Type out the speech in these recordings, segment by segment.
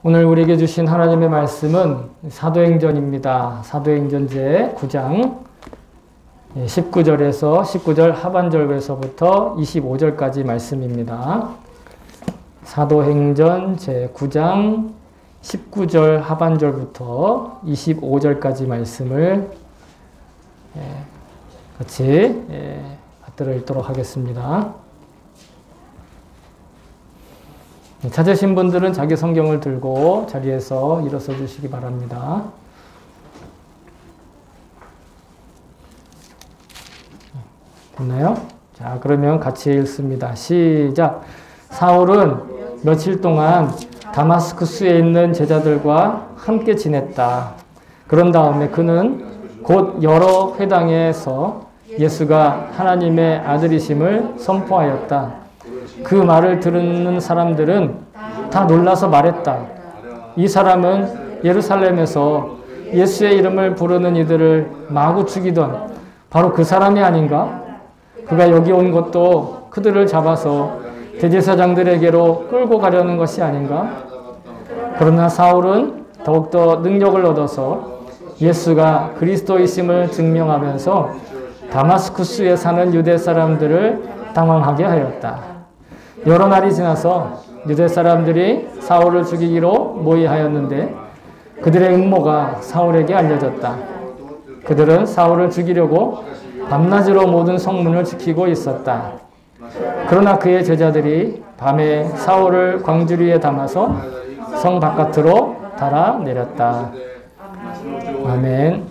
오늘 우리에게 주신 하나님의 말씀은 사도행전입니다. 사도행전 제 9장 19절에서 19절 하반절에서부터 25절까지 말씀입니다. 사도행전 제 9장 19절 하반절부터 25절까지 말씀을 같이 받들어 읽도록 하겠습니다. 찾으신 분들은 자기 성경을 들고 자리에서 일어서 주시기 바랍니다. 됐나요? 자, 그러면 같이 읽습니다. 시작! 사울은 며칠 동안 다마스쿠스에 있는 제자들과 함께 지냈다. 그런 다음에 그는 곧 여러 회당에서 예수가 하나님의 아들이심을 선포하였다. 그 말을 듣는 사람들은 다 놀라서 말했다. 이 사람은 예루살렘에서 예수의 이름을 부르는 이들을 마구 죽이던 바로 그 사람이 아닌가? 그가 여기 온 것도 그들을 잡아서 대제사장들에게로 끌고 가려는 것이 아닌가? 그러나 사울은 더욱더 능력을 얻어서 예수가 그리스도이심을 증명하면서 다마스쿠스에 사는 유대 사람들을 당황하게 하였다. 여러 날이 지나서 유대 사람들이 사울을 죽이기로 모의하였는데 그들의 음모가 사울에게 알려졌다. 그들은 사울을 죽이려고 밤낮으로 모든 성문을 지키고 있었다. 그러나 그의 제자들이 밤에 사울을 광주리에 담아서 성 바깥으로 달아내렸다. 아멘.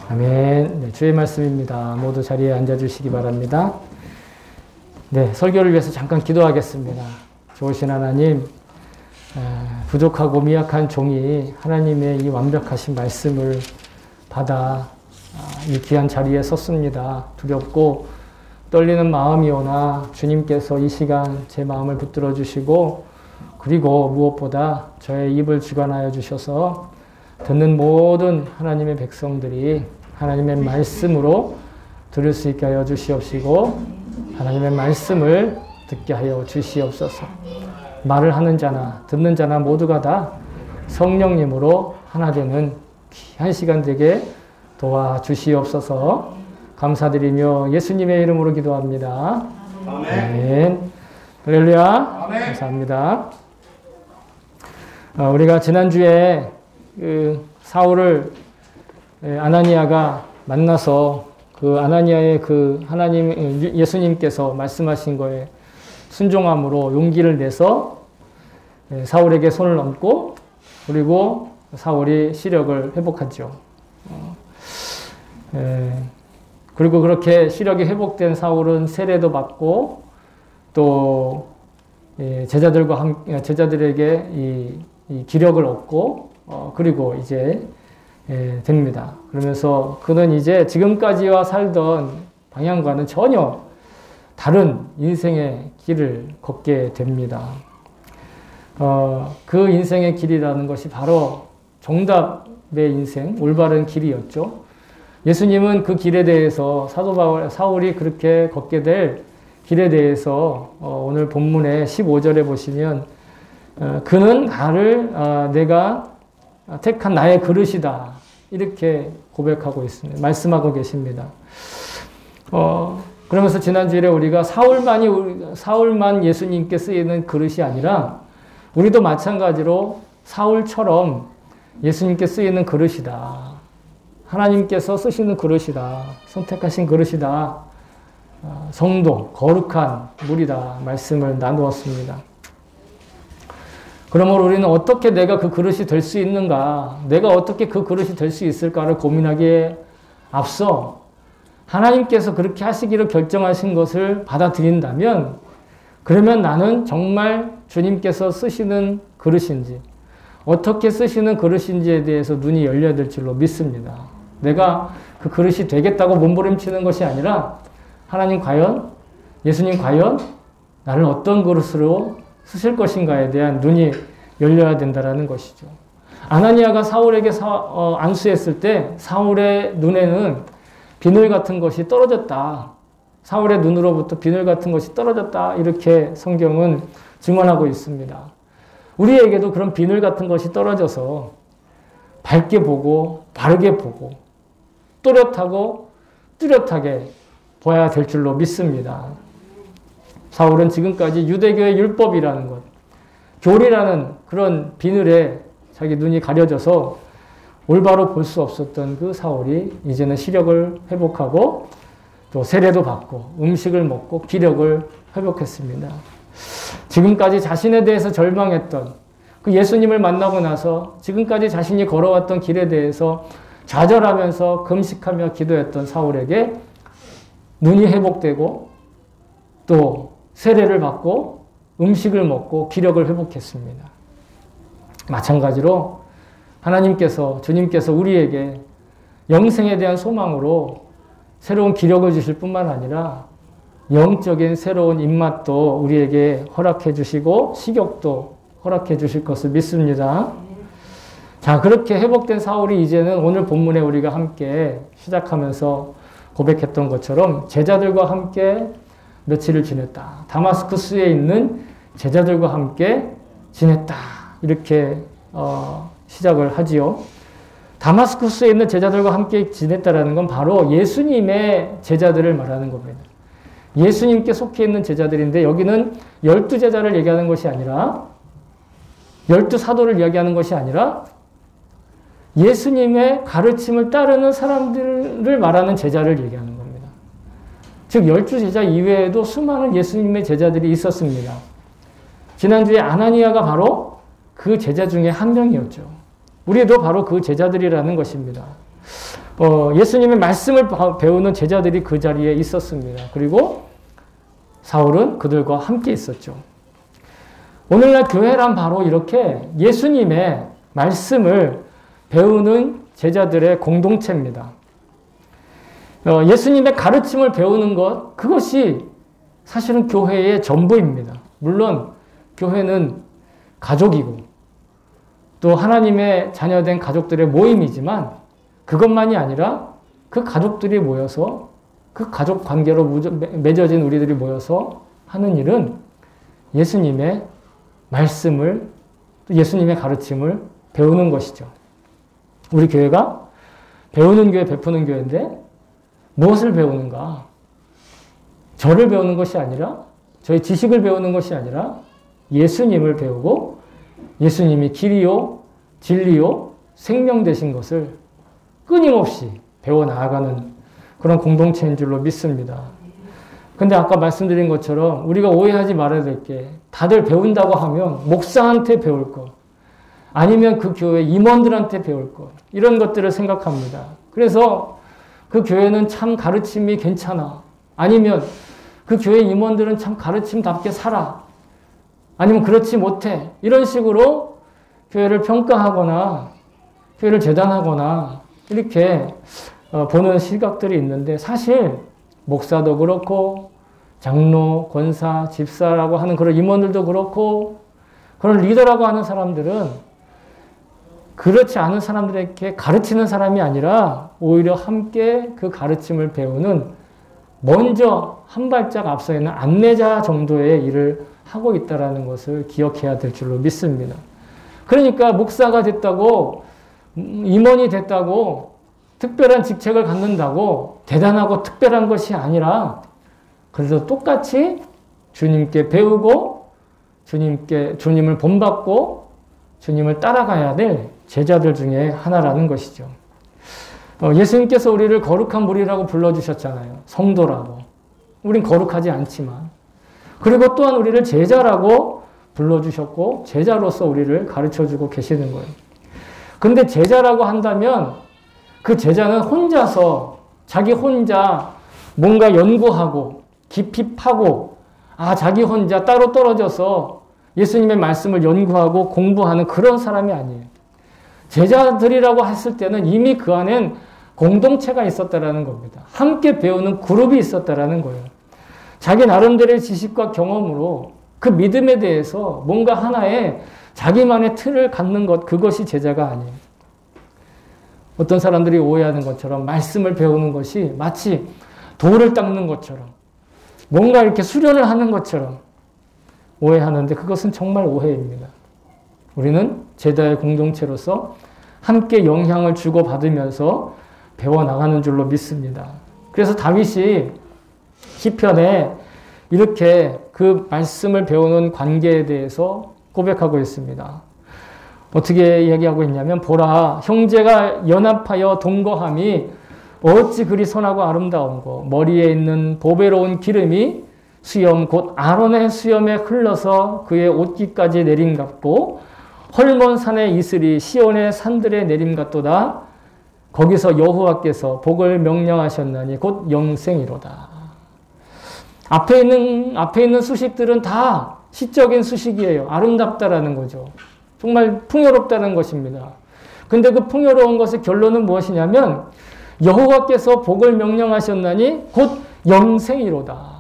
아멘. 네, 주의 말씀입니다. 모두 자리에 앉아주시기 바랍니다. 네, 설교를 위해서 잠깐 기도하겠습니다. 좋으신 하나님, 부족하고 미약한 종이 하나님의 이 완벽하신 말씀을 받아 이 귀한 자리에 섰습니다. 두렵고 떨리는 마음이오나 주님께서 이 시간 제 마음을 붙들어 주시고 그리고 무엇보다 저의 입을 주관하여 주셔서 듣는 모든 하나님의 백성들이 하나님의 말씀으로 들을 수 있게 하여 주시옵시고 하나님의 말씀을 듣게 하여 주시옵소서. 말을 하는 자나 듣는 자나 모두가 다 성령님으로 하나 되는 귀한 시간 되게 도와주시옵소서. 감사드리며 예수님의 이름으로 기도합니다. 아멘. 할렐루야. 아멘. 감사합니다. 우리가 지난주에 사울을 아나니아가 만나서 그 아나니아의 그 하나님 예수님께서 말씀하신 거에 순종함으로 용기를 내서 사울에게 손을 얹고 그리고 사울이 시력을 회복하죠. 그리고 그렇게 시력이 회복된 사울은 세례도 받고 또 제자들에게 이 기력을 얻고 그리고 이제 됩니다. 그러면서 그는 이제 지금까지와 살던 방향과는 전혀 다른 인생의 길을 걷게 됩니다. 그 인생의 길이라는 것이 바로 정답의 인생, 올바른 길이었죠. 예수님은 그 길에 대해서 사울이 그렇게 걷게 될 길에 대해서 오늘 본문의 15절에 보시면 그는 내가 택한 나의 그릇이다. 이렇게 고백하고 있습니다. 말씀하고 계십니다. 그러면서 지난주에 우리가 사울만 예수님께 쓰이는 그릇이 아니라 우리도 마찬가지로 사울처럼 예수님께 쓰이는 그릇이다. 하나님께서 쓰시는 그릇이다. 선택하신 그릇이다. 성도, 거룩한 물이다. 말씀을 나누었습니다. 그러므로 우리는 어떻게 내가 그 그릇이 될 수 있는가, 내가 어떻게 그 그릇이 될 수 있을까를 고민하기에 앞서 하나님께서 그렇게 하시기로 결정하신 것을 받아들인다면 그러면 나는 정말 주님께서 쓰시는 그릇인지 어떻게 쓰시는 그릇인지에 대해서 눈이 열려야 될 줄로 믿습니다. 내가 그 그릇이 되겠다고 몸부림치는 것이 아니라 하나님 과연, 예수님 과연 나를 어떤 그릇으로 쓰실 것인가에 대한 눈이 열려야 된다는 것이죠. 아나니아가 사울에게 안수했을 때 사울의 눈에는 비늘 같은 것이 떨어졌다. 사울의 눈으로부터 비늘 같은 것이 떨어졌다. 이렇게 성경은 증언하고 있습니다. 우리에게도 그런 비늘 같은 것이 떨어져서 밝게 보고 바르게 보고 또렷하고 뚜렷하게 보아야 될 줄로 믿습니다. 사울은 지금까지 유대교의 율법이라는 것, 교리라는 그런 비늘에 자기 눈이 가려져서 올바로 볼 수 없었던 그 사울이 이제는 시력을 회복하고 또 세례도 받고 음식을 먹고 기력을 회복했습니다. 지금까지 자신에 대해서 절망했던 그 예수님을 만나고 나서 지금까지 자신이 걸어왔던 길에 대해서 좌절하면서 금식하며 기도했던 사울에게 눈이 회복되고 또 세례를 받고 음식을 먹고 기력을 회복했습니다. 마찬가지로 하나님께서, 주님께서 우리에게 영생에 대한 소망으로 새로운 기력을 주실 뿐만 아니라 영적인 새로운 입맛도 우리에게 허락해 주시고 식욕도 허락해 주실 것을 믿습니다. 자, 그렇게 회복된 사울이 이제는 오늘 본문에 우리가 함께 시작하면서 고백했던 것처럼 제자들과 함께 며칠을 지냈다. 다마스쿠스에 있는 제자들과 함께 지냈다. 이렇게 시작을 하지요. 다마스쿠스에 있는 제자들과 함께 지냈다라는 건 바로 예수님의 제자들을 말하는 겁니다. 예수님께 속해 있는 제자들인데 여기는 12제자를 얘기하는 것이 아니라 12사도를 이야기하는 것이 아니라 예수님의 가르침을 따르는 사람들을 말하는 제자를 얘기하는 겁니다. 즉 12제자 이외에도 수많은 예수님의 제자들이 있었습니다. 지난주에 아나니아가 바로 그 제자 중에 한 명이었죠. 우리도 바로 그 제자들이라는 것입니다. 예수님의 말씀을 배우는 제자들이 그 자리에 있었습니다. 그리고 사울은 그들과 함께 있었죠. 오늘날 교회란 바로 이렇게 예수님의 말씀을 배우는 제자들의 공동체입니다. 예수님의 가르침을 배우는 것, 그것이 사실은 교회의 전부입니다. 물론 교회는 가족이고 또 하나님의 자녀된 가족들의 모임이지만 그것만이 아니라 그 가족들이 모여서 그 가족 관계로 맺어진 우리들이 모여서 하는 일은 예수님의 말씀을, 또 예수님의 가르침을 배우는 것이죠. 우리 교회가 배우는 교회, 베푸는 교회인데 무엇을 배우는가? 저를 배우는 것이 아니라, 저희 지식을 배우는 것이 아니라 예수님을 배우고 예수님이 길이요, 진리요, 생명 되신 것을 끊임없이 배워나가는 그런 공동체인 줄로 믿습니다. 근데 아까 말씀드린 것처럼 우리가 오해하지 말아야 될 게 다들 배운다고 하면 목사한테 배울 것, 아니면 그 교회 임원들한테 배울 것, 이런 것들을 생각합니다. 그래서 그 교회는 참 가르침이 괜찮아. 아니면 그 교회 임원들은 참 가르침답게 살아. 아니면 그렇지 못해. 이런 식으로 교회를 평가하거나 교회를 재단하거나 이렇게 보는 시각들이 있는데 사실 목사도 그렇고 장로, 권사, 집사라고 하는 그런 임원들도 그렇고 그런 리더라고 하는 사람들은 그렇지 않은 사람들에게 가르치는 사람이 아니라 오히려 함께 그 가르침을 배우는 먼저 한 발짝 앞서 있는 안내자 정도의 일을 하고 있다는 것을 기억해야 될 줄로 믿습니다. 그러니까 목사가 됐다고 임원이 됐다고 특별한 직책을 갖는다고 대단하고 특별한 것이 아니라 그래도 똑같이 주님께 배우고 주님을 본받고 주님을 따라가야 될 제자들 중에 하나라는 것이죠. 예수님께서 우리를 거룩한 무리라고 불러주셨잖아요. 성도라고. 우린 거룩하지 않지만. 그리고 또한 우리를 제자라고 불러주셨고 제자로서 우리를 가르쳐주고 계시는 거예요. 근데 제자라고 한다면 그 제자는 혼자서 자기 혼자 뭔가 연구하고 깊이 파고 자기 혼자 따로 떨어져서 예수님의 말씀을 연구하고 공부하는 그런 사람이 아니에요. 제자들이라고 했을 때는 이미 그 안엔 공동체가 있었다라는 겁니다. 함께 배우는 그룹이 있었다라는 거예요. 자기 나름대로의 지식과 경험으로 그 믿음에 대해서 뭔가 하나의 자기만의 틀을 갖는 것, 그것이 제자가 아니에요. 어떤 사람들이 오해하는 것처럼 말씀을 배우는 것이 마치 돌을 닦는 것처럼 뭔가 이렇게 수련을 하는 것처럼 오해하는데 그것은 정말 오해입니다. 우리는 제자의 공동체로서 함께 영향을 주고받으면서 배워나가는 줄로 믿습니다. 그래서 다윗이 시편에 이렇게 그 말씀을 배우는 관계에 대해서 고백하고 있습니다. 어떻게 이야기하고 있냐면 보라 형제가 연합하여 동거함이 어찌 그리 선하고 아름다운고 머리에 있는 보배로운 기름이 수염 곧 아론의 수염에 흘러서 그의 옷깃까지 내림 같고 헐몬 산의 이슬이 시온의 산들에 내림 같도다. 거기서 여호와께서 복을 명령하셨나니 곧 영생이로다. 앞에 있는 수식들은 다 시적인 수식이에요. 아름답다라는 거죠. 정말 풍요롭다는 것입니다. 근데 그 풍요로운 것의 결론은 무엇이냐면 여호와께서 복을 명령하셨나니 곧 영생이로다.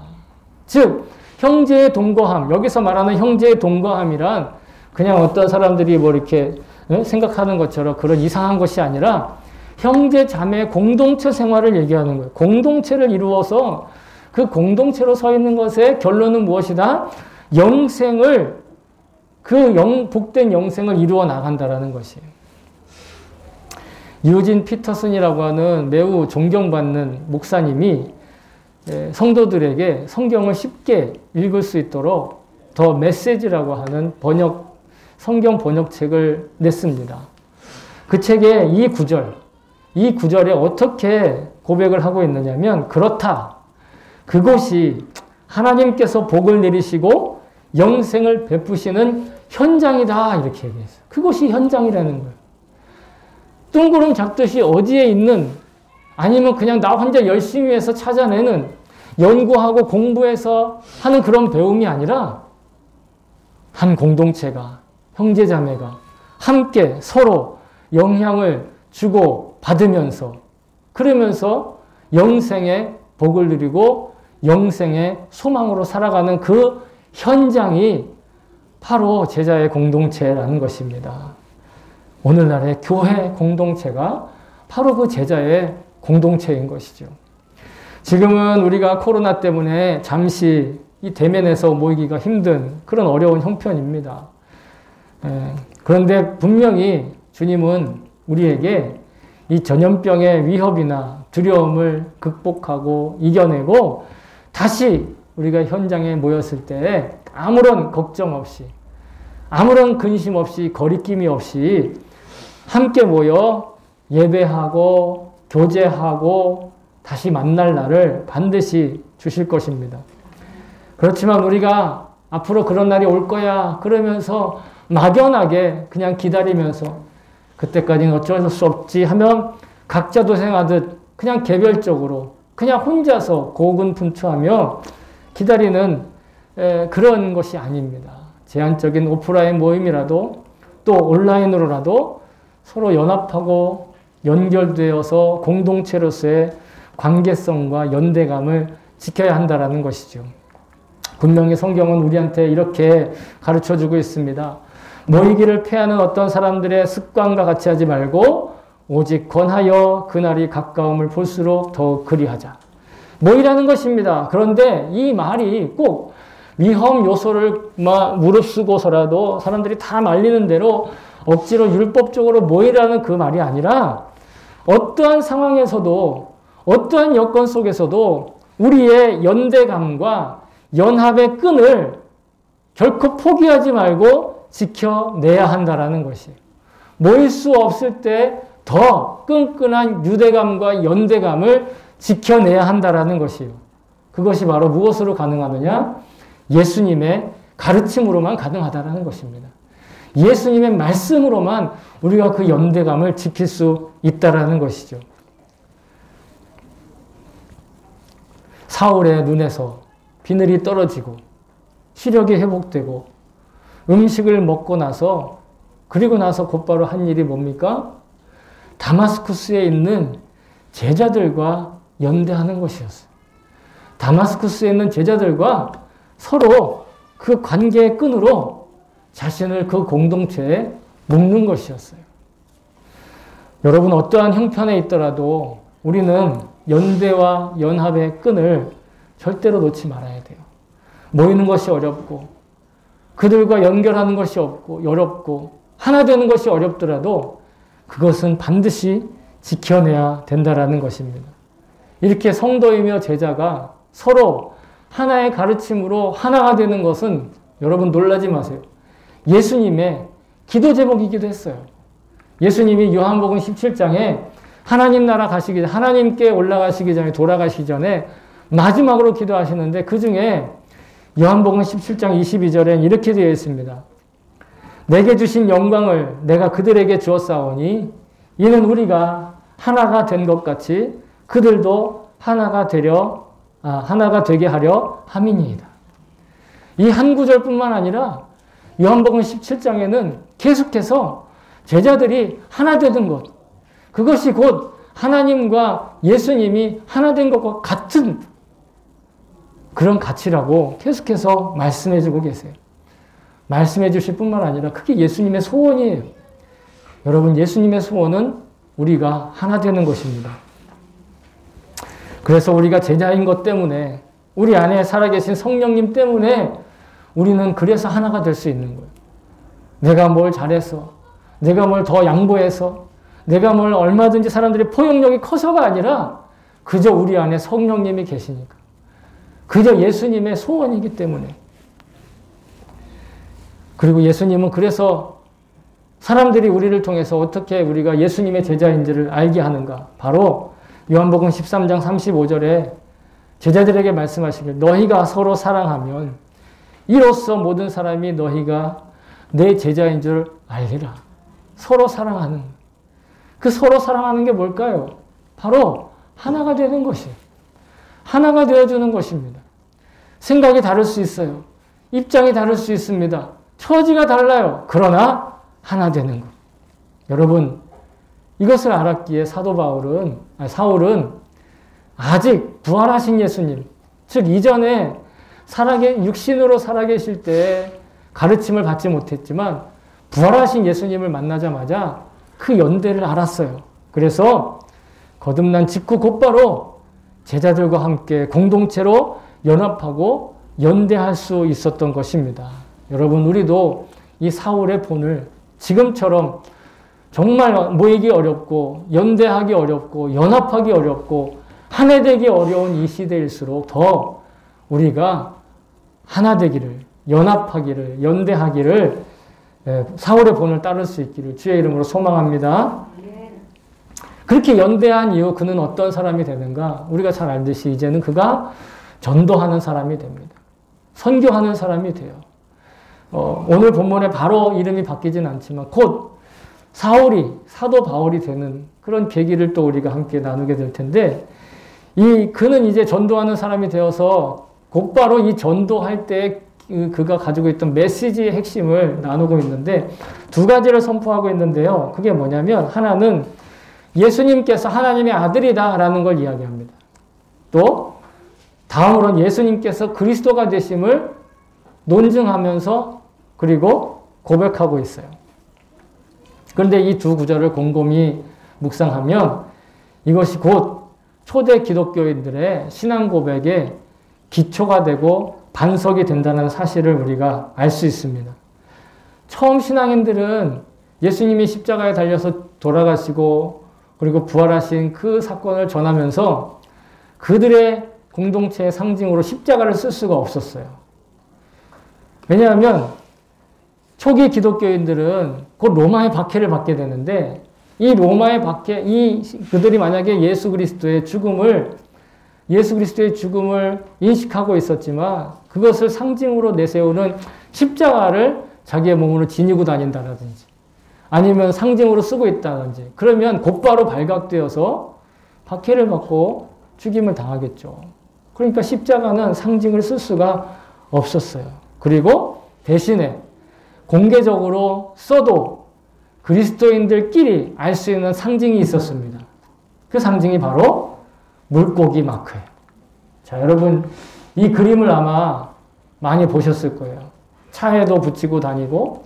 즉 형제의 동거함, 여기서 말하는 형제의 동거함이란 그냥 어떤 사람들이 뭐 이렇게 생각하는 것처럼 그런 이상한 것이 아니라 형제 자매 공동체 생활을 얘기하는 거예요. 공동체를 이루어서 그 공동체로 서 있는 것의 결론은 무엇이다? 영생을 복된 영생을 이루어 나간다라는 것이에요. 유진 피터슨이라고 하는 매우 존경받는 목사님이 성도들에게 성경을 쉽게 읽을 수 있도록 더 메시지라고 하는 성경 번역책을 냈습니다. 그 책에 이 구절에 어떻게 고백을 하고 있느냐면 그렇다. 그것이 하나님께서 복을 내리시고 영생을 베푸시는 현장이다. 이렇게 얘기했어요. 그것이 현장이라는 거예요. 뜬구름 잡듯이 어디에 있는 아니면 그냥 나 혼자 열심히 해서 찾아내는 연구하고 공부해서 하는 그런 배움이 아니라 한 공동체가 형제자매가 함께 서로 영향을 주고 받으면서 그러면서 영생의 복을 누리고 영생의 소망으로 살아가는 그 현장이 바로 제자의 공동체라는 것입니다. 오늘날의 교회 공동체가 바로 그 제자의 공동체인 것이죠. 지금은 우리가 코로나 때문에 잠시 이 대면에서 모이기가 힘든 그런 어려운 형편입니다. 그런데 분명히 주님은 우리에게 이 전염병의 위협이나 두려움을 극복하고 이겨내고 다시 우리가 현장에 모였을 때 아무런 걱정 없이 아무런 근심 없이 거리낌이 없이 함께 모여 예배하고 교제하고 다시 만날 날을 반드시 주실 것입니다. 그렇지만 우리가 앞으로 그런 날이 올 거야 그러면서 막연하게 그냥 기다리면서 그때까지는 어쩔 수 없지 하면 각자 도생하듯 그냥 개별적으로 그냥 혼자서 고군분투하며 기다리는 그런 것이 아닙니다. 제한적인 오프라인 모임이라도 또 온라인으로라도 서로 연합하고 연결되어서 공동체로서의 관계성과 연대감을 지켜야 한다는 것이죠. 분명히 성경은 우리한테 이렇게 가르쳐주고 있습니다. 모이기를 패하는 어떤 사람들의 습관과 같이 하지 말고 오직 권하여 그날이 가까움을 볼수록 더욱 그리하자. 모이라는 것입니다. 그런데 이 말이 꼭 위험 요소를 무릅쓰고서라도 사람들이 다 말리는 대로 억지로 율법적으로 모이라는 그 말이 아니라 어떠한 상황에서도 어떠한 여건 속에서도 우리의 연대감과 연합의 끈을 결코 포기하지 말고 지켜내야 한다는 것이에요. 모일 수 없을 때 더 끈끈한 유대감과 연대감을 지켜내야 한다는 것이에요. 그것이 바로 무엇으로 가능하느냐? 예수님의 가르침으로만 가능하다는 것입니다. 예수님의 말씀으로만 우리가 그 연대감을 지킬 수 있다는 것이죠. 사울의 눈에서 비늘이 떨어지고 시력이 회복되고 음식을 먹고 나서 그리고 나서 곧바로 한 일이 뭡니까? 다마스쿠스에 있는 제자들과 연대하는 것이었어요. 다마스쿠스에 있는 제자들과 서로 그 관계의 끈으로 자신을 그 공동체에 묶는 것이었어요. 여러분 어떠한 형편에 있더라도 우리는 연대와 연합의 끈을 절대로 놓지 말아야 돼요. 모이는 것이 어렵고 그들과 연결하는 것이 어렵고 하나 되는 것이 어렵더라도 그것은 반드시 지켜내야 된다라는 것입니다. 이렇게 성도이며 제자가 서로 하나의 가르침으로 하나가 되는 것은 여러분 놀라지 마세요. 예수님의 기도 제목이기도 했어요. 예수님이 요한복음 17장에 하나님 나라 가시기 전에, 하나님께 올라가시기 전에, 돌아가시기 전에 마지막으로 기도하시는데 그 중에 요한복음 17장 22절엔 이렇게 되어 있습니다. 내게 주신 영광을 내가 그들에게 주었사오니 이는 우리가 하나가 된 것 같이 그들도 하나가 되게 하려 함이니이다. 이 한 구절뿐만 아니라 요한복음 17장에는 계속해서 제자들이 하나 되는 것, 그것이 곧 하나님과 예수님이 하나 된 것과 같은 그런 가치라고 계속해서 말씀해 주고 계세요. 말씀해 주실 뿐만 아니라 그게 예수님의 소원이에요. 여러분, 예수님의 소원은 우리가 하나 되는 것입니다. 그래서 우리가 제자인 것 때문에, 우리 안에 살아계신 성령님 때문에 우리는 그래서 하나가 될 수 있는 거예요. 내가 뭘 잘해서, 내가 뭘 더 양보해서, 내가 뭘 얼마든지 사람들이 포용력이 커서가 아니라 그저 우리 안에 성령님이 계시니까. 그저 예수님의 소원이기 때문에. 그리고 예수님은 그래서 사람들이 우리를 통해서 어떻게 우리가 예수님의 제자인지를 알게 하는가. 바로 요한복음 13장 35절에 제자들에게 말씀하시길 너희가 서로 사랑하면 이로써 모든 사람이 너희가 내 제자인 줄 알리라. 서로 사랑하는. 그 서로 사랑하는 게 뭘까요? 바로 하나가 되는 것이에요. 하나가 되어주는 것입니다. 생각이 다를 수 있어요. 입장이 다를 수 있습니다. 처지가 달라요. 그러나 하나 되는 것. 여러분, 이것을 알았기에 사울은 아직 부활하신 예수님, 즉 이전에 육신으로 살아계실 때 가르침을 받지 못했지만 부활하신 예수님을 만나자마자 그 연대를 알았어요. 그래서 거듭난 직후 곧바로 제자들과 함께 공동체로 연합하고 연대할 수 있었던 것입니다. 여러분, 우리도 이 사울의 본을 지금처럼 정말 모이기 어렵고 연대하기 어렵고 연합하기 어렵고 하나 되기 어려운 이 시대일수록 더 우리가 하나 되기를, 연합하기를, 연대하기를, 사울의 본을 따를 수 있기를 주의 이름으로 소망합니다. 그렇게 연대한 이후 그는 어떤 사람이 되는가? 우리가 잘 알듯이 이제는 그가 전도하는 사람이 됩니다. 선교하는 사람이 돼요. 오늘 본문에 바로 이름이 바뀌진 않지만 곧 사울이 사도 바울이 되는 그런 계기를 또 우리가 함께 나누게 될 텐데, 그는 이제 전도하는 사람이 되어서 곧바로 이 전도할 때 그가 가지고 있던 메시지의 핵심을 나누고 있는데 두 가지를 선포하고 있는데요. 그게 뭐냐면 하나는 예수님께서 하나님의 아들이다라는 걸 이야기합니다. 또 다음으로는 예수님께서 그리스도가 되심을 논증하면서 그리고 고백하고 있어요. 그런데 이 두 구절을 곰곰이 묵상하면 이것이 곧 초대 기독교인들의 신앙 고백의 기초가 되고 반석이 된다는 사실을 우리가 알 수 있습니다. 처음 신앙인들은 예수님이 십자가에 달려서 돌아가시고 그리고 부활하신 그 사건을 전하면서 그들의 공동체의 상징으로 십자가를 쓸 수가 없었어요. 왜냐하면 초기 기독교인들은 곧 로마의 박해를 받게 되는데 이 로마의 박해, 그들이 만약에 예수 그리스도의 죽음을 인식하고 있었지만 그것을 상징으로 내세우는 십자가를 자기의 몸으로 지니고 다닌다든지 아니면 상징으로 쓰고 있다든지 그러면 곧바로 발각되어서 박해를 받고 죽임을 당하겠죠. 그러니까 십자가는 상징을 쓸 수가 없었어요. 그리고 대신에 공개적으로 써도 그리스도인들끼리 알 수 있는 상징이 있었습니다. 그 상징이 바로 물고기 마크예요. 자, 여러분 이 그림을 아마 많이 보셨을 거예요. 차에도 붙이고 다니고,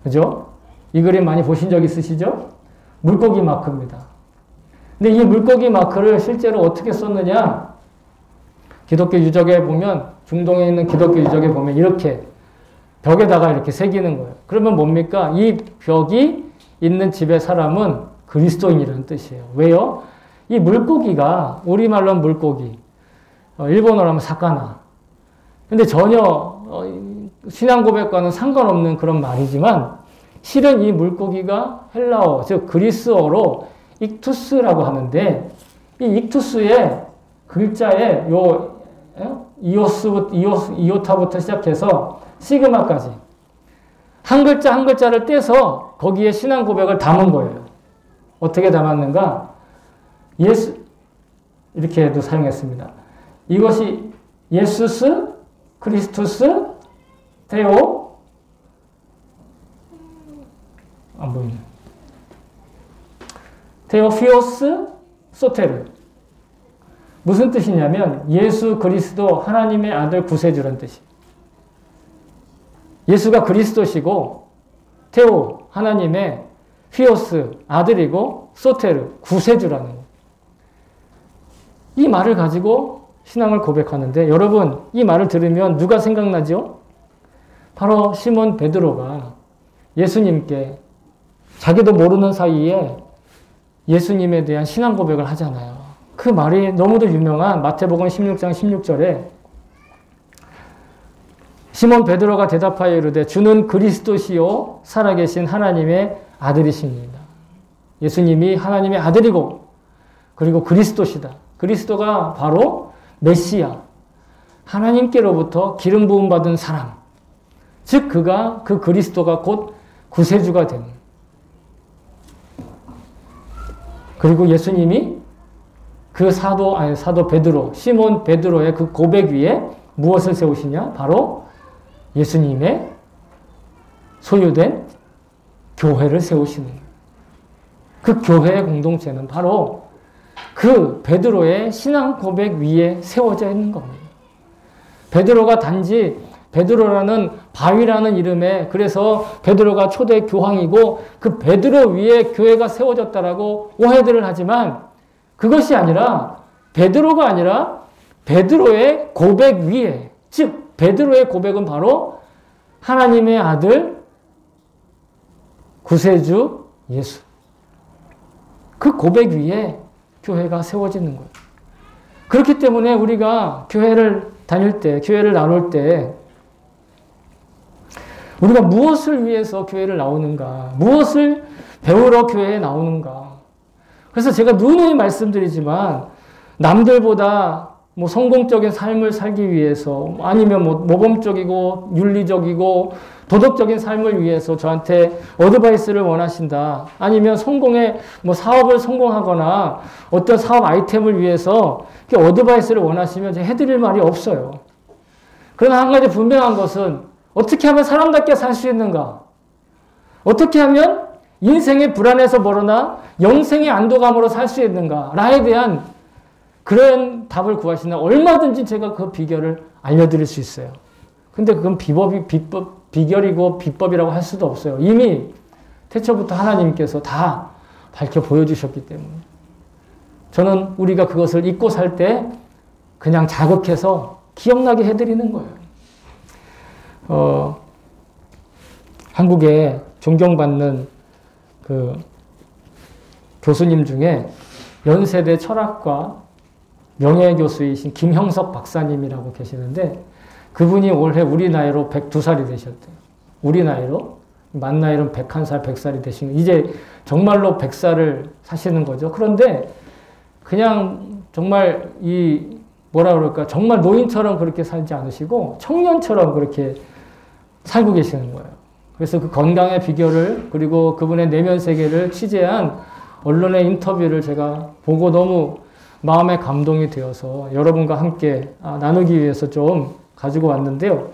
그죠? 이 그림 많이 보신 적 있으시죠? 물고기 마크입니다. 근데 이 물고기 마크를 실제로 어떻게 썼느냐? 기독교 유적에 보면, 중동에 있는 기독교 유적에 보면 이렇게 벽에다가 이렇게 새기는 거예요. 그러면 뭡니까? 이 벽이 있는 집의 사람은 그리스도인이라는 뜻이에요. 왜요? 이 물고기가, 우리말로는 물고기, 일본어로 하면 사카나. 근데 전혀 신앙 고백과는 상관없는 그런 말이지만 실은 이 물고기가 헬라어, 즉 그리스어로 익투스라고 하는데 이 익투스의 글자에 요 이오타부터 시작해서 시그마까지 한 글자 한 글자를 떼서 거기에 신앙 고백을 담은 거예요. 어떻게 담았는가? 예수, 이렇게도 사용했습니다. 이것이 예수스, 크리스투스, 테오, 안 보이네. 테오피오스, 소테르. 무슨 뜻이냐면 예수 그리스도 하나님의 아들 구세주라는 뜻이에요. 예수가 그리스도시고 테오 하나님의 피오스 아들이고 소테르 구세주라는 거예요. 이 말을 가지고 신앙을 고백하는데 여러분 이 말을 들으면 누가 생각나죠? 바로 시몬 베드로가 예수님께 자기도 모르는 사이에 예수님에 대한 신앙 고백을 하잖아요. 그 말이 너무도 유명한 마태복음 16장 16절에 시몬 베드로가 대답하여 이르되 주는 그리스도시요 살아계신 하나님의 아들이십니다. 예수님이 하나님의 아들이고 그리고 그리스도시다. 그리스도가 바로 메시아, 하나님께로부터 기름 부음 받은 사람. 즉 그가 그 그리스도가 곧 구세주가 되는. 그리고 예수님이 그 사도 베드로, 시몬 베드로의 그 고백 위에 무엇을 세우시냐? 바로 예수님의 소유된 교회를 세우시는 거예요. 그 교회의 공동체는 바로 그 베드로의 신앙 고백 위에 세워져 있는 겁니다. 베드로가 단지 베드로라는 바위라는 이름에 그래서 베드로가 초대 교황이고 그 베드로 위에 교회가 세워졌다라고 오해들을 하지만 그것이 아니라 베드로가 아니라 베드로의 고백 위에 즉 베드로의 고백은 바로 하나님의 아들 구세주 예수 그 고백 위에 교회가 세워지는 거예요. 그렇기 때문에 우리가 교회를 다닐 때 교회를 나눌 때 우리가 무엇을 위해서 교회를 나오는가 무엇을 배우러 교회에 나오는가 그래서 제가 누누이 말씀드리지만 남들보다 뭐 성공적인 삶을 살기 위해서 아니면 뭐 모범적이고 윤리적이고 도덕적인 삶을 위해서 저한테 어드바이스를 원하신다. 아니면 성공의 뭐 사업을 성공하거나 어떤 사업 아이템을 위해서 어드바이스를 원하시면 제가 해드릴 말이 없어요. 그러나 한 가지 분명한 것은 어떻게 하면 사람답게 살 수 있는가? 어떻게 하면 인생의 불안에서 벗어나 영생의 안도감으로 살 수 있는가? 라에 대한 그런 답을 구하시나 얼마든지 제가 그 비결을 알려드릴 수 있어요. 근데 그건 비결이고 비법이라고 할 수도 없어요. 이미 태초부터 하나님께서 다 밝혀 보여주셨기 때문에. 저는 우리가 그것을 잊고 살 때 그냥 자극해서 기억나게 해드리는 거예요. 한국에 존경받는 그 교수님 중에 연세대 철학과 명예교수이신 김형석 박사님이라고 계시는데 그분이 올해 우리 나이로 102살이 되셨대요. 우리 나이로 만 나이로는 101살, 100살이 되신 이제 정말로 100살을 사시는 거죠. 그런데 그냥 정말 이 뭐라 그럴까 정말 노인처럼 그렇게 살지 않으시고 청년처럼 그렇게 살고 계시는 거예요. 그래서 그 건강의 비결을 그리고 그분의 내면 세계를 취재한 언론의 인터뷰를 제가 보고 너무 마음에 감동이 되어서 여러분과 함께 나누기 위해서 좀 가지고 왔는데요.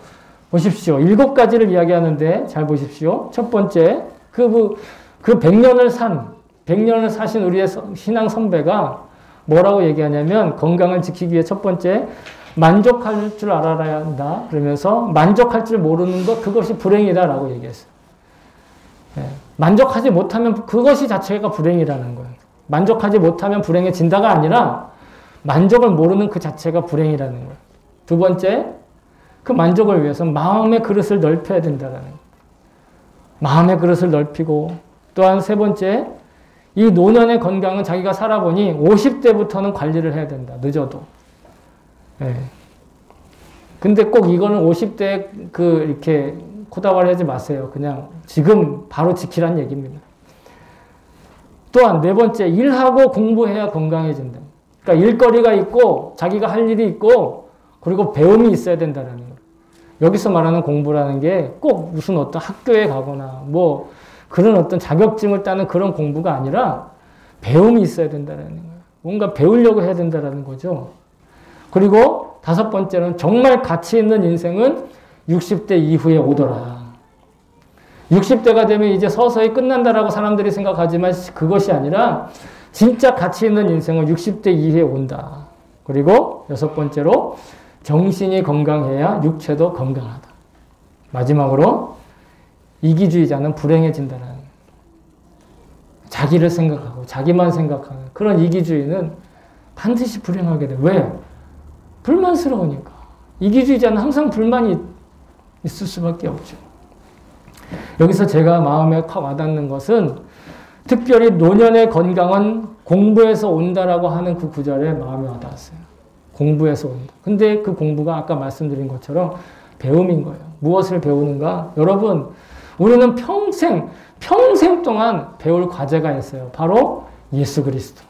보십시오. 7가지를 이야기하는데 잘 보십시오. 첫 번째, 그 100년을 사신 우리의 신앙 선배가 뭐라고 얘기하냐면 건강을 지키기 위해 첫 번째, 만족할 줄 알아야 한다. 그러면서 만족할 줄 모르는 것, 그것이 불행이다라고 얘기했어요. 네. 만족하지 못하면 그것이 자체가 불행이라는 거예요. 만족하지 못하면 불행해진다가 아니라 만족을 모르는 그 자체가 불행이라는 거예요. 두 번째, 그 만족을 위해서 마음의 그릇을 넓혀야 된다는 거예요. 마음의 그릇을 넓히고 또한 세 번째, 이 노년의 건강은 자기가 살아보니 50대부터는 관리를 해야 된다. 늦어도. 예. 근데 꼭 이거는 50대 이렇게 코다발이 하지 마세요. 그냥 지금 바로 지키란 얘기입니다. 또한 네 번째, 일하고 공부해야 건강해진다. 그러니까 일거리가 있고 자기가 할 일이 있고 그리고 배움이 있어야 된다는 거예요. 여기서 말하는 공부라는 게 꼭 무슨 어떤 학교에 가거나 뭐 그런 어떤 자격증을 따는 그런 공부가 아니라 배움이 있어야 된다는 거예요. 뭔가 배우려고 해야 된다는 거죠. 그리고 다섯 번째는 정말 가치 있는 인생은 60대 이후에 오더라. 60대가 되면 이제 서서히 끝난다라고 사람들이 생각하지만 그것이 아니라 진짜 가치 있는 인생은 60대 이후에 온다. 그리고 여섯 번째로 정신이 건강해야 육체도 건강하다. 마지막으로 이기주의자는 불행해진다는 거예요. 자기를 생각하고 자기만 생각하는 그런 이기주의는 반드시 불행하게 돼. 왜? 불만스러우니까. 이기주의자는 항상 불만이 있을 수밖에 없죠. 여기서 제가 마음에 확 와닿는 것은 특별히 노년의 건강은 공부에서 온다라고 하는 그 구절에 마음에 와닿았어요. 공부에서 온다. 근데 그 공부가 아까 말씀드린 것처럼 배움인 거예요. 무엇을 배우는가? 여러분, 우리는 평생 동안 배울 과제가 있어요. 바로 예수 그리스도.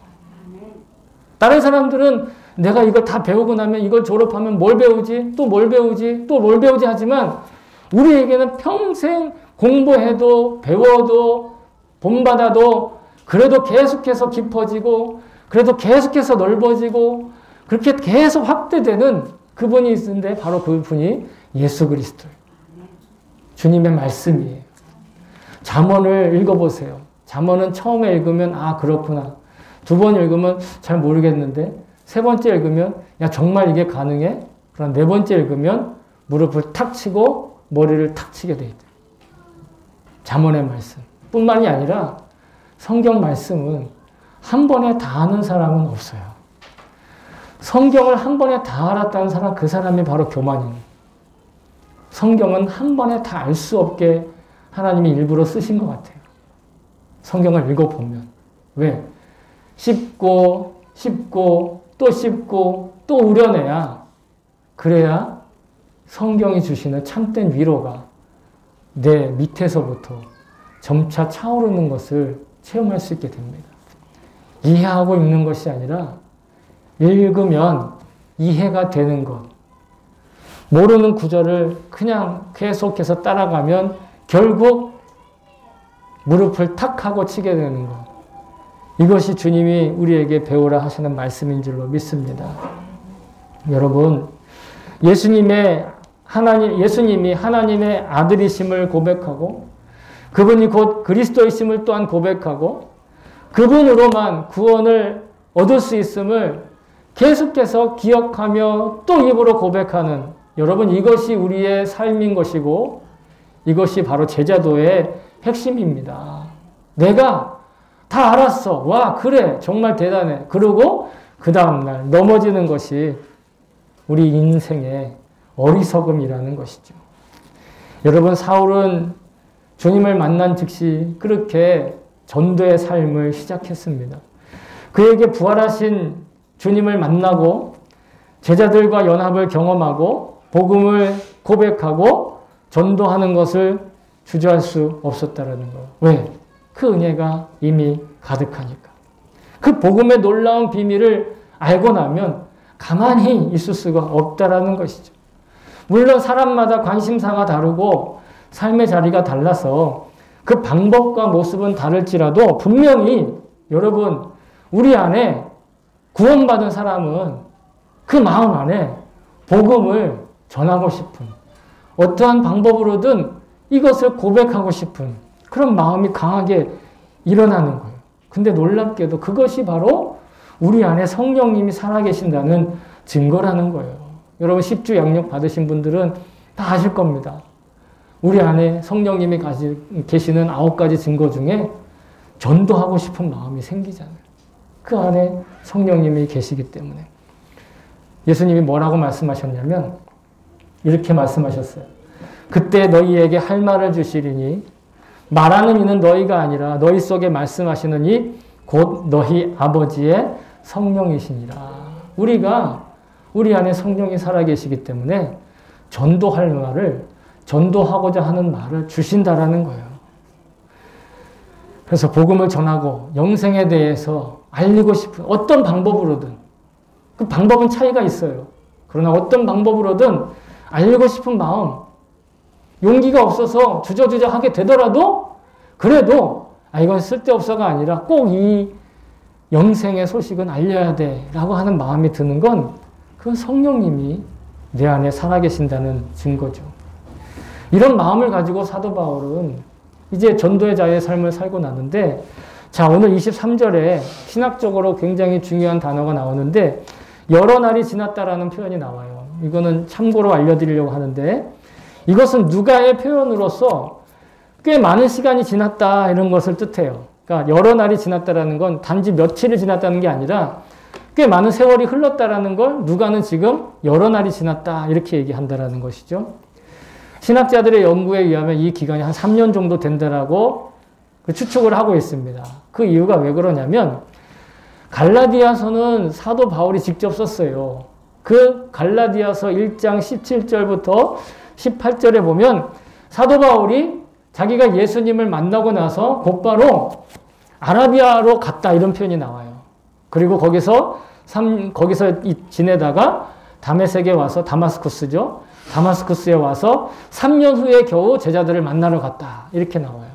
다른 사람들은 내가 이걸 다 배우고 나면 이걸 졸업하면 뭘 배우지? 또 뭘 배우지? 또 뭘 배우지? 하지만 우리에게는 평생 공부해도 배워도 본받아도 그래도 계속해서 깊어지고 그래도 계속해서 넓어지고 그렇게 계속 확대되는 그분이 있는데 바로 그분이 예수 그리스도예요. 주님의 말씀이에요. 잠언을 읽어보세요. 잠언은 처음에 읽으면 아 그렇구나. 두 번 읽으면 잘 모르겠는데 세 번째 읽으면 야 정말 이게 가능해? 그럼 네 번째 읽으면 무릎을 탁 치고 머리를 탁 치게 돼 있다. 잠언의 말씀 뿐만이 아니라 성경 말씀은 한 번에 다 아는 사람은 없어요. 성경을 한 번에 다 알았다는 사람, 그 사람이 바로 교만입니다. 성경은 한 번에 다 알 수 없게 하나님이 일부러 쓰신 것 같아요. 성경을 읽어보면. 왜? 씹고 또 씹고 또 우려내야 그래야 성경이 주시는 참된 위로가 내 밑에서부터 점차 차오르는 것을 체험할 수 있게 됩니다. 이해하고 읽는 것이 아니라 읽으면 이해가 되는 것. 모르는 구절을 그냥 계속해서 따라가면 결국 무릎을 탁 하고 치게 되는 것. 이것이 주님이 우리에게 배우라 하시는 말씀인 줄로 믿습니다. 여러분, 예수님이 하나님의 아들이심을 고백하고 그분이 곧 그리스도이심을 또한 고백하고 그분으로만 구원을 얻을 수 있음을 계속해서 기억하며 또 입으로 고백하는 여러분 이것이 우리의 삶인 것이고 이것이 바로 제자도의 핵심입니다. 내가 다 알았어. 와 그래 정말 대단해. 그러고 그 다음날 넘어지는 것이 우리 인생의 어리석음이라는 것이죠. 여러분 사울은 주님을 만난 즉시 그렇게 전도의 삶을 시작했습니다. 그에게 부활하신 주님을 만나고 제자들과 연합을 경험하고 복음을 고백하고 전도하는 것을 주저할 수 없었다는 거예요. 왜? 그 은혜가 이미 가득하니까. 그 복음의 놀라운 비밀을 알고 나면 가만히 있을 수가 없다라는 것이죠. 물론 사람마다 관심사가 다르고 삶의 자리가 달라서 그 방법과 모습은 다를지라도 분명히 여러분 우리 안에 구원받은 사람은 그 마음 안에 복음을 전하고 싶은 어떠한 방법으로든 이것을 고백하고 싶은 그런 마음이 강하게 일어나는 거예요. 근데 놀랍게도 그것이 바로 우리 안에 성령님이 살아계신다는 증거라는 거예요. 여러분 10주 양육 받으신 분들은 다 아실 겁니다. 우리 안에 성령님이 계시는 9가지 증거 중에 전도하고 싶은 마음이 생기잖아요. 그 안에 성령님이 계시기 때문에. 예수님이 뭐라고 말씀하셨냐면 이렇게 말씀하셨어요. 그때 너희에게 할 말을 주시리니 말하는 이는 너희가 아니라 너희 속에 말씀하시는 이 곧 너희 아버지의 성령이시니라. 우리가 우리 안에 성령이 살아계시기 때문에 전도할 말을, 전도하고자 하는 말을 주신다라는 거예요. 그래서 복음을 전하고 영생에 대해서 알리고 싶은 어떤 방법으로든, 그 방법은 차이가 있어요. 그러나 어떤 방법으로든 알리고 싶은 마음, 용기가 없어서 주저주저 하게 되더라도 그래도 이건 쓸데없어가 아니라 꼭 이 영생의 소식은 알려야 돼 라고 하는 마음이 드는 건 그건 성령님이 내 안에 살아계신다는 증거죠. 이런 마음을 가지고 사도 바울은 이제 전도의 자의 삶을 살고 나는데, 자, 오늘 23절에 신학적으로 굉장히 중요한 단어가 나오는데 여러 날이 지났다라는 표현이 나와요. 이거는 참고로 알려드리려고 하는데, 이것은 누가의 표현으로서 꽤 많은 시간이 지났다 이런 것을 뜻해요. 그러니까 여러 날이 지났다라는 건 단지 며칠이 지났다는 게 아니라 꽤 많은 세월이 흘렀다라는 걸 누가는 지금 여러 날이 지났다 이렇게 얘기한다라는 것이죠. 신학자들의 연구에 의하면 이 기간이 한 3년 정도 된다라고 추측을 하고 있습니다. 그 이유가 왜 그러냐면 갈라디아서는 사도 바울이 직접 썼어요. 그 갈라디아서 1장 17절부터 18절에 보면 사도 바울이 자기가 예수님을 만나고 나서 곧바로 아라비아로 갔다 이런 표현이 나와요. 그리고 거기서 지내다가 다메섹에 와서, 다마스쿠스죠. 다마스쿠스에 와서 3년 후에 겨우 제자들을 만나러 갔다 이렇게 나와요.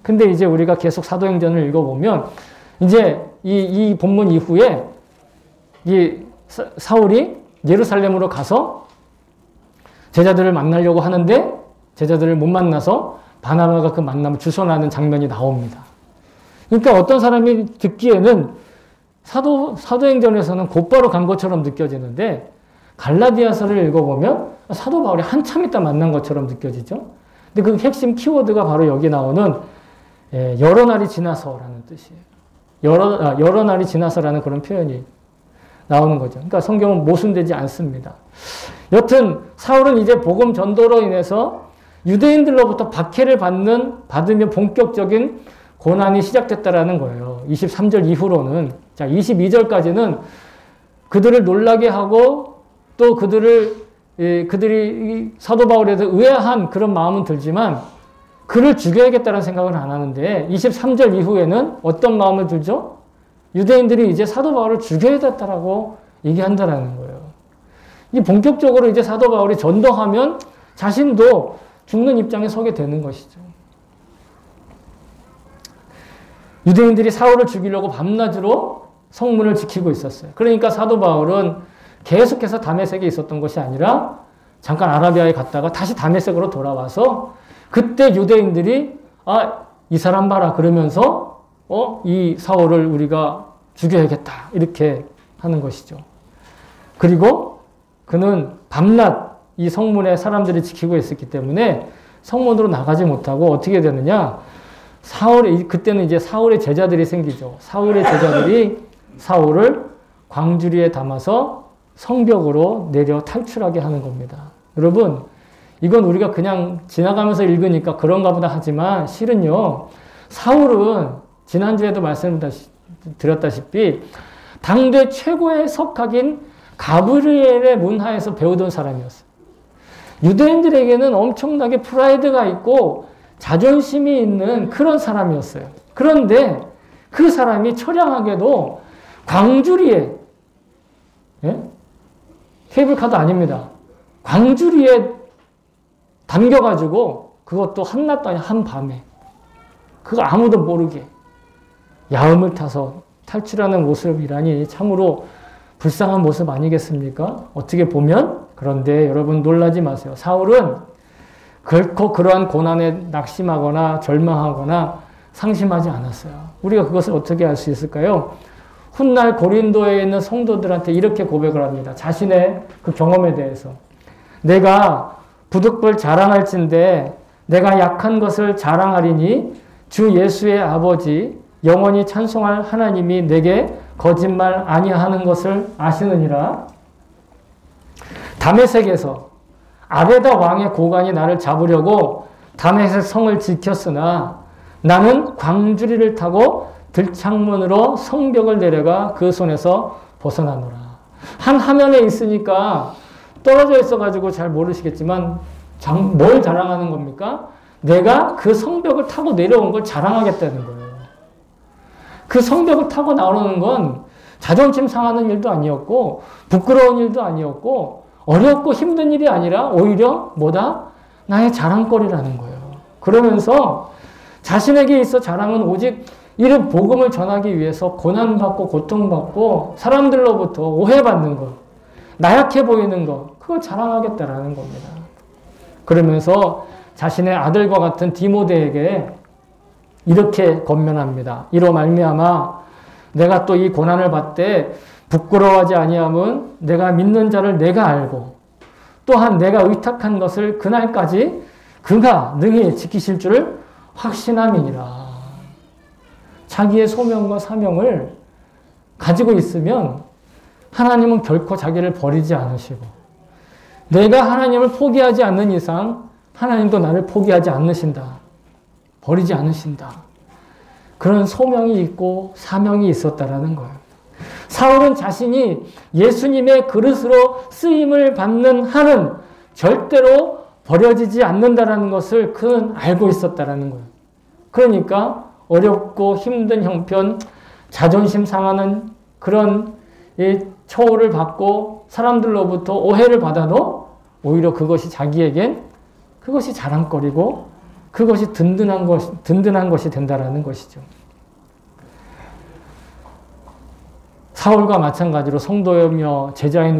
근데 이제 우리가 계속 사도행전을 읽어보면 이제 이 본문 이후에 이 사울이 예루살렘으로 가서 제자들을 만나려고 하는데 제자들을 못 만나서 바나바가 그 만남을 주선하는 장면이 나옵니다. 그러니까 어떤 사람이 듣기에는 사도행전에서는 곧바로 간 것처럼 느껴지는데 갈라디아서를 읽어보면 사도 바울이 한참 있다 만난 것처럼 느껴지죠. 근데 그 핵심 키워드가 바로 여기 나오는 여러 날이 지나서라는 뜻이에요. 여러 날이 지나서라는 그런 표현이 나오는 거죠. 그러니까 성경은 모순되지 않습니다. 여튼 사울은 이제 복음 전도로 인해서 유대인들로부터 박해를 받으며 본격적인 고난이 시작됐다라는 거예요. 23절 이후로는. 자, 22절까지는 그들을 놀라게 하고 또 그들이 사도 바울에 대해서 의아한 그런 마음은 들지만 그를 죽여야겠다는 생각은 안 하는데 23절 이후에는 어떤 마음을 들죠? 유대인들이 이제 사도 바울을 죽여야겠다라고 얘기한다라는 거예요. 이 본격적으로 이제 사도 바울이 전도하면 자신도 죽는 입장에 서게 되는 것이죠. 유대인들이 사울을 죽이려고 밤낮으로 성문을 지키고 있었어요. 그러니까 사도 바울은 계속해서 다메섹에 있었던 것이 아니라 잠깐 아라비아에 갔다가 다시 다메섹으로 돌아와서 그때 유대인들이 이 사람 봐라 그러면서 이 사울을 우리가 죽여야겠다 이렇게 하는 것이죠. 그리고 그는 밤낮 이 성문에 사람들이 지키고 있었기 때문에 성문으로 나가지 못하고 어떻게 되느냐? 그때는 이제 사울의 제자들이 생기죠. 사울의 제자들이 사울을 광주리에 담아서 성벽으로 내려 탈출하게 하는 겁니다. 여러분, 이건 우리가 그냥 지나가면서 읽으니까 그런가 보다 하지만 실은요, 사울은 지난주에도 말씀드렸다시피 당대 최고의 석학인 가브리엘의 문하에서 배우던 사람이었어요. 유대인들에게는 엄청나게 프라이드가 있고 자존심이 있는 그런 사람이었어요. 그런데 그 사람이 처량하게도 광주리에, 케이블카도 아닙니다. 광주리에 담겨가지고 그것도 한낮도 아니라 한밤에 그거 아무도 모르게 야음을 타서 탈출하는 모습이라니 참으로 불쌍한 모습 아니겠습니까? 어떻게 보면. 그런데 여러분 놀라지 마세요. 사울은 결코 그러한 고난에 낙심하거나 절망하거나 상심하지 않았어요. 우리가 그것을 어떻게 알 수 있을까요? 훗날 고린도에 있는 성도들한테 이렇게 고백을 합니다. 자신의 그 경험에 대해서. 내가 부득불 자랑할진대 내가 약한 것을 자랑하리니 주 예수의 아버지 영원히 찬송할 하나님이 내게 거짓말 아니하는 것을 아시느니라. 다메섹에서 아베다 왕의 고관이 나를 잡으려고 다메섹 성을 지켰으나 나는 광주리를 타고 들창문으로 성벽을 내려가 그 손에서 벗어나노라. 한 화면에 있으니까 떨어져 있어가지고 잘 모르시겠지만 뭘 자랑하는 겁니까? 내가 그 성벽을 타고 내려온 걸 자랑하겠다는 거예요. 그 성벽을 타고 나오는 건 자존심 상하는 일도 아니었고 부끄러운 일도 아니었고 어렵고 힘든 일이 아니라 오히려 뭐다? 나의 자랑거리라는 거예요. 그러면서 자신에게 있어 자랑은 오직 이런 복음을 전하기 위해서 고난받고 고통받고 사람들로부터 오해받는 것, 나약해 보이는 것, 그걸 자랑하겠다라는 겁니다. 그러면서 자신의 아들과 같은 디모데에게 이렇게 권면합니다. 이로 말미암아 내가 또 이 고난을 받되 부끄러워하지 아니함은 내가 믿는 자를 내가 알고 또한 내가 의탁한 것을 그날까지 그가 능히 지키실 줄을 확신함이니라. 자기의 소명과 사명을 가지고 있으면 하나님은 결코 자기를 버리지 않으시고 내가 하나님을 포기하지 않는 이상 하나님도 나를 포기하지 않으신다. 버리지 않으신다. 그런 소명이 있고 사명이 있었다라는 거예요. 사울은 자신이 예수님의 그릇으로 쓰임을 받는 한은 절대로 버려지지 않는다라는 것을 그는 알고 있었다라는 거예요. 그러니까 어렵고 힘든 형편, 자존심 상하는 그런 처우를 받고 사람들로부터 오해를 받아도 오히려 그것이 자기에겐 그것이 자랑거리고 그것이 든든한 것이 된다라는 것이죠. 사울과 마찬가지로 성도이며 제자인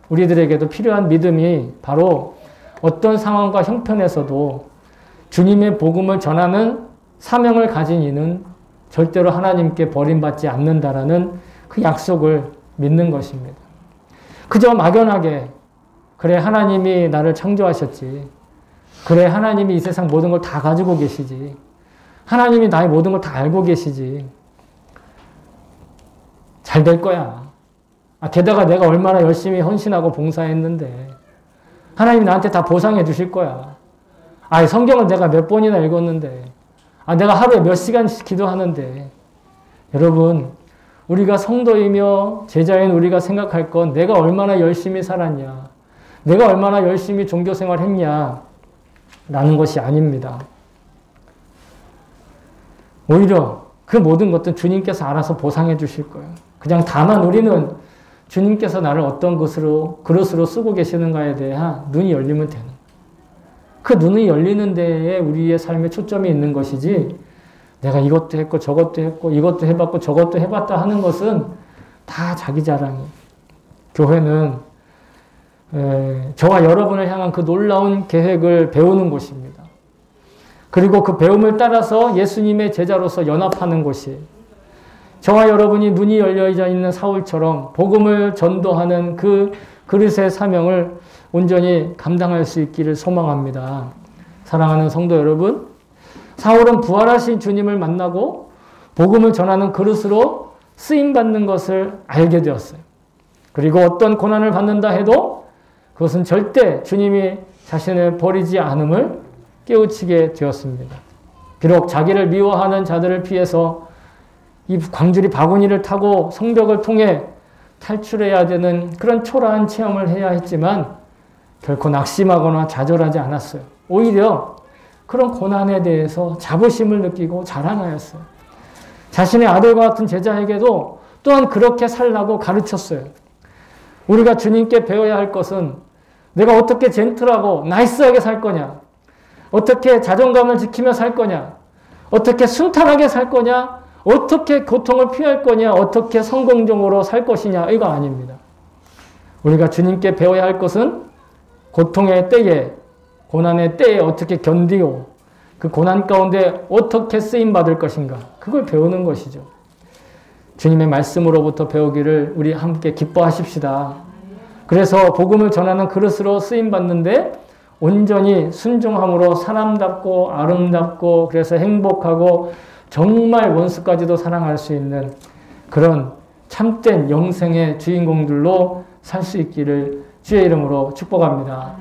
우리들에게도 필요한 믿음이 바로 어떤 상황과 형편에서도 주님의 복음을 전하는 사명을 가진 이는 절대로 하나님께 버림받지 않는다라는 그 약속을 믿는 것입니다. 그저 막연하게 그래 하나님이 나를 창조하셨지. 그래 하나님이 이 세상 모든 걸 다 가지고 계시지. 하나님이 나의 모든 걸 다 알고 계시지. 잘 될 거야. 게다가 내가 얼마나 열심히 헌신하고 봉사했는데 하나님이 나한테 다 보상해 주실 거야. 성경을 내가 몇 번이나 읽었는데 내가 하루에 몇 시간씩 기도하는데 여러분 우리가 성도이며 제자인 우리가 생각할 건 내가 얼마나 열심히 살았냐. 내가 얼마나 열심히 종교생활 했냐. 라는 것이 아닙니다. 오히려 그 모든 것들은 주님께서 알아서 보상해 주실 거예요. 그냥 다만 우리는 주님께서 나를 어떤 그릇으로 쓰고 계시는가에 대한 눈이 열리면 되는 거예요. 그 눈이 열리는 데에 우리의 삶에 초점이 있는 것이지 내가 이것도 했고 저것도 했고 이것도 해봤고 저것도 해봤다 하는 것은 다 자기 자랑이에요. 교회는 저와 여러분을 향한 그 놀라운 계획을 배우는 곳입니다. 그리고 그 배움을 따라서 예수님의 제자로서 연합하는 곳이에요. 저와 여러분이 눈이 열려 있는 사울처럼 복음을 전도하는 그 그릇의 사명을 온전히 감당할 수 있기를 소망합니다. 사랑하는 성도 여러분, 사울은 부활하신 주님을 만나고 복음을 전하는 그릇으로 쓰임받는 것을 알게 되었어요. 그리고 어떤 고난을 받는다 해도 그것은 절대 주님이 자신을 버리지 않음을 깨우치게 되었습니다. 비록 자기를 미워하는 자들을 피해서 이 광주리 바구니를 타고 성벽을 통해 탈출해야 되는 그런 초라한 체험을 해야 했지만 결코 낙심하거나 좌절하지 않았어요. 오히려 그런 고난에 대해서 자부심을 느끼고 자랑하였어요. 자신의 아들과 같은 제자에게도 또한 그렇게 살라고 가르쳤어요. 우리가 주님께 배워야 할 것은 내가 어떻게 젠틀하고 나이스하게 살 거냐, 어떻게 자존감을 지키며 살 거냐, 어떻게 순탄하게 살 거냐, 어떻게 고통을 피할 거냐, 어떻게 성공적으로 살 것이냐, 이거 아닙니다. 우리가 주님께 배워야 할 것은 고통의 때에, 고난의 때에 어떻게 견디고 그 고난 가운데 어떻게 쓰임받을 것인가, 그걸 배우는 것이죠. 주님의 말씀으로부터 배우기를 우리 함께 기뻐하십시다. 그래서 복음을 전하는 그릇으로 쓰임받는데 온전히 순종함으로 사람답고 아름답고 그래서 행복하고 정말 원수까지도 사랑할 수 있는 그런 참된 영생의 주인공들로 살 수 있기를 주의 이름으로 축복합니다.